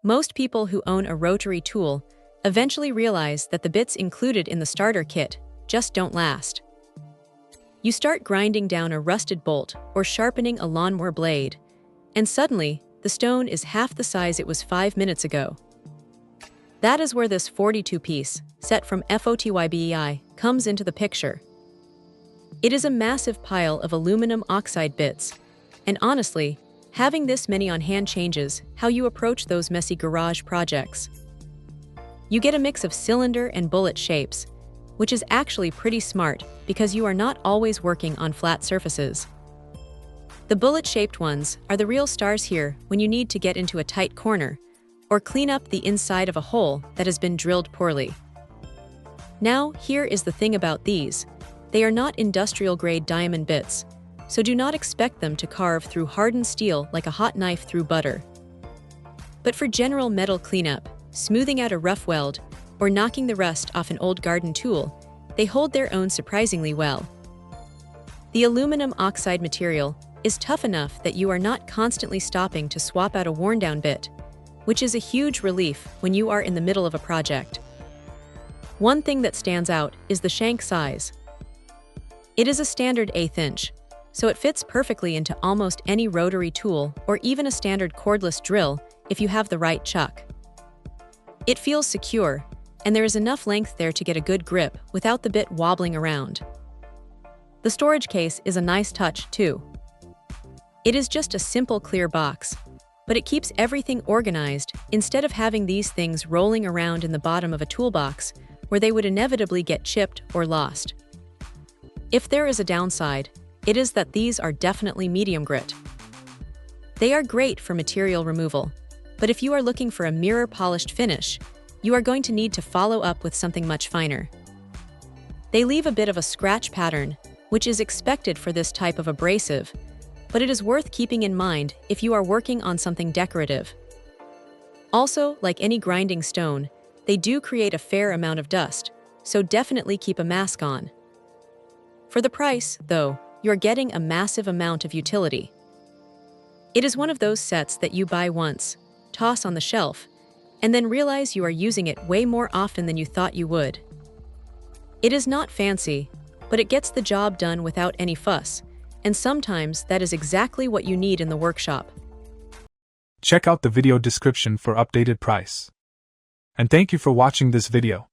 Most people who own a rotary tool eventually realize that the bits included in the starter kit just don't last. You start grinding down a rusted bolt or sharpening a lawnmower blade, and suddenly, the stone is half the size it was 5 minutes ago. That is where this 42-piece set from FOTYBEI comes into the picture. It is a massive pile of aluminum oxide bits, and honestly, having this many on hand changes how you approach those messy garage projects. You get a mix of cylinder and bullet shapes, which is actually pretty smart because you are not always working on flat surfaces. The bullet-shaped ones are the real stars here when you need to get into a tight corner or clean up the inside of a hole that has been drilled poorly. Now, here is the thing about these. They are not industrial-grade diamond bits, so do not expect them to carve through hardened steel like a hot knife through butter. But for general metal cleanup, smoothing out a rough weld, or knocking the rust off an old garden tool, they hold their own surprisingly well. The aluminum oxide material is tough enough that you are not constantly stopping to swap out a worn-down bit, which is a huge relief when you are in the middle of a project. One thing that stands out is the shank size. It is a standard 1/8 inch, so it fits perfectly into almost any rotary tool or even a standard cordless drill if you have the right chuck. It feels secure, and there is enough length there to get a good grip without the bit wobbling around. The storage case is a nice touch, too. It is just a simple clear box, but it keeps everything organized instead of having these things rolling around in the bottom of a toolbox where they would inevitably get chipped or lost. If there is a downside, it is that these are definitely medium grit. They are great for material removal, but if you are looking for a mirror-polished finish, you are going to need to follow up with something much finer. They leave a bit of a scratch pattern, which is expected for this type of abrasive, but it is worth keeping in mind if you are working on something decorative. Also, like any grinding stone, they do create a fair amount of dust, so definitely keep a mask on. For the price, though, you're getting a massive amount of utility. It is one of those sets that you buy once, toss on the shelf, and then realize you are using it way more often than you thought you would. It is not fancy, but it gets the job done without any fuss, and sometimes that is exactly what you need in the workshop. Check out the video description for updated price. And thank you for watching this video.